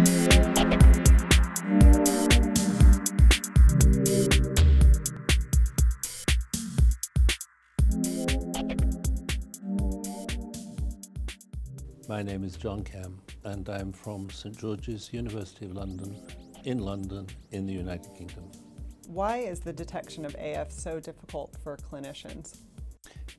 My name is Prof Camm, and I'm from St George's, University of London, in the United Kingdom. Why is the detection of AF so difficult for clinicians?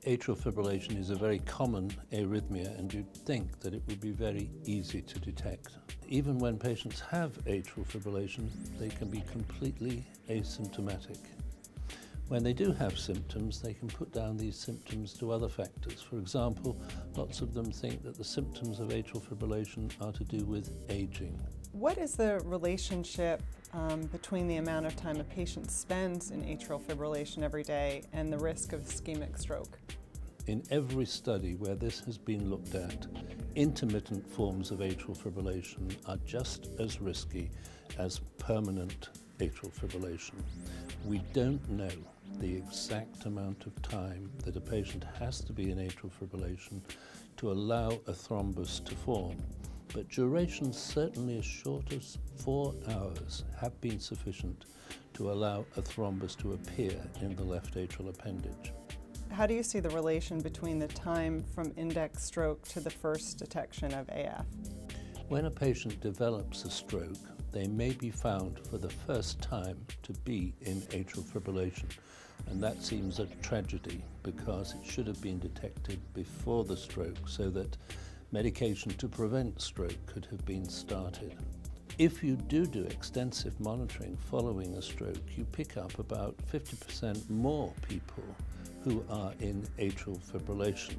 Atrial fibrillation is a very common arrhythmia, and you'd think that it would be very easy to detect. Even when patients have atrial fibrillation, they can be completely asymptomatic. When they do have symptoms, they can put down these symptoms to other factors. For example, lots of them think that the symptoms of atrial fibrillation are to do with aging. What is the relationship between the amount of time a patient spends in atrial fibrillation every day and the risk of ischemic stroke? In every study where this has been looked at, intermittent forms of atrial fibrillation are just as risky as permanent atrial fibrillation. We don't know the exact amount of time that a patient has to be in atrial fibrillation to allow a thrombus to form, but durations certainly as short as 4 hours have been sufficient to allow a thrombus to appear in the left atrial appendage. How do you see the relation between the time from index stroke to the first detection of AF? When a patient develops a stroke, they may be found for the first time to be in atrial fibrillation, and that seems a tragedy because it should have been detected before the stroke so that medication to prevent stroke could have been started. If you do extensive monitoring following a stroke, you pick up about 50% more people who are in atrial fibrillation.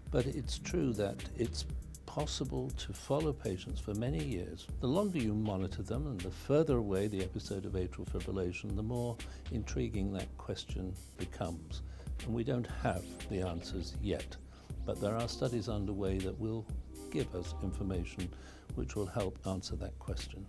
But it's true that it's possible to follow patients for many years. The longer you monitor them and the further away the episode of atrial fibrillation, the more intriguing that question becomes. And we don't have the answers yet, but there are studies underway that will give us information which will help answer that question.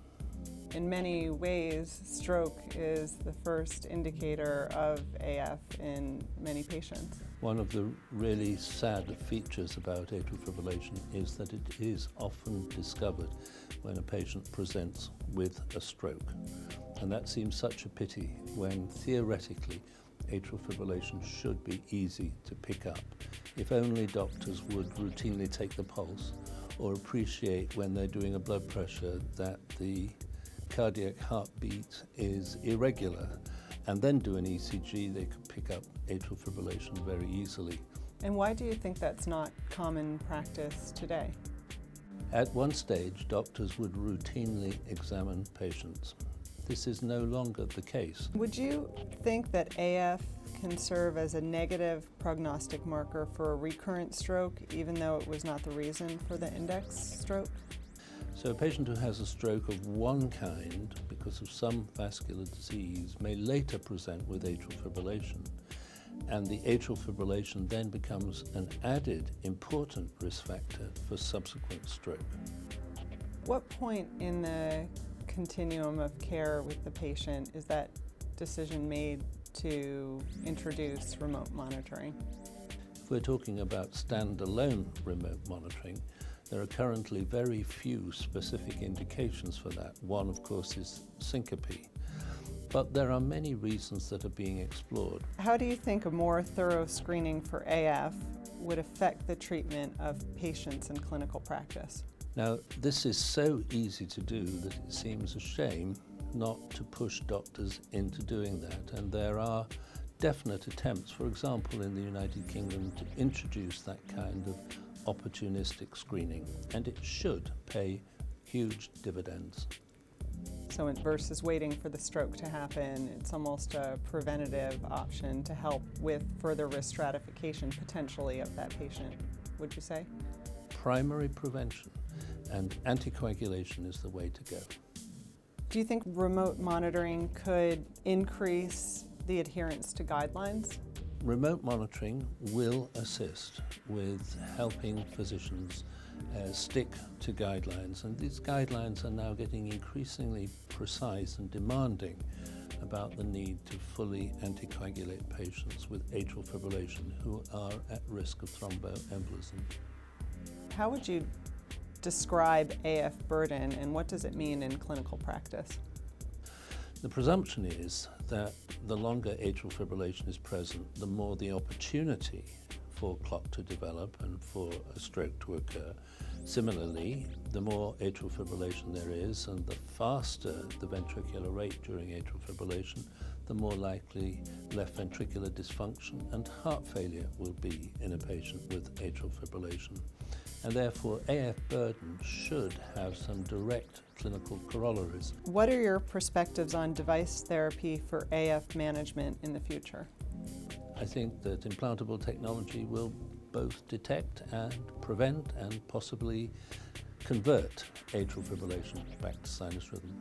In many ways, stroke is the first indicator of AF in many patients. One of the really sad features about atrial fibrillation is that it is often discovered when a patient presents with a stroke. And that seems such a pity when theoretically atrial fibrillation should be easy to pick up. If only doctors would routinely take the pulse or appreciate when they're doing a blood pressure that the cardiac heartbeat is irregular, and then do an ECG, they could pick up atrial fibrillation very easily. And why do you think that's not common practice today? At one stage, doctors would routinely examine patients. This is no longer the case. Would you think that AF can serve as a negative prognostic marker for a recurrent stroke, even though it was not the reason for the index stroke? So a patient who has a stroke of one kind because of some vascular disease may later present with atrial fibrillation, and the atrial fibrillation then becomes an added important risk factor for subsequent stroke. What point in the continuum of care with the patient is that decision made to introduce remote monitoring? If we're talking about standalone remote monitoring, there are currently very few specific indications for that. One, of course, is syncope. But there are many reasons that are being explored. How do you think a more thorough screening for AF would affect the treatment of patients in clinical practice? Now, this is so easy to do that it seems a shame not to push doctors into doing that. And there are definite attempts, for example, in the United Kingdom, to introduce that kind of opportunistic screening, and it should pay huge dividends. So versus waiting for the stroke to happen, it's almost a preventative option to help with further risk stratification potentially of that patient, would you say? Primary prevention and anticoagulation is the way to go. Do you think remote monitoring could increase the adherence to guidelines? Remote monitoring will assist with helping physicians stick to guidelines, and these guidelines are now getting increasingly precise and demanding about the need to fully anticoagulate patients with atrial fibrillation who are at risk of thromboembolism. How would you describe AF burden, and what does it mean in clinical practice? The presumption is that the longer atrial fibrillation is present, the more the opportunity for clot to develop and for a stroke to occur. Similarly, the more atrial fibrillation there is and the faster the ventricular rate during atrial fibrillation, the more likely left ventricular dysfunction and heart failure will be in a patient with atrial fibrillation. And therefore, AF burden should have some direct clinical corollaries. What are your perspectives on device therapy for AF management in the future? I think that implantable technology will both detect and prevent and possibly convert atrial fibrillation back to sinus rhythm.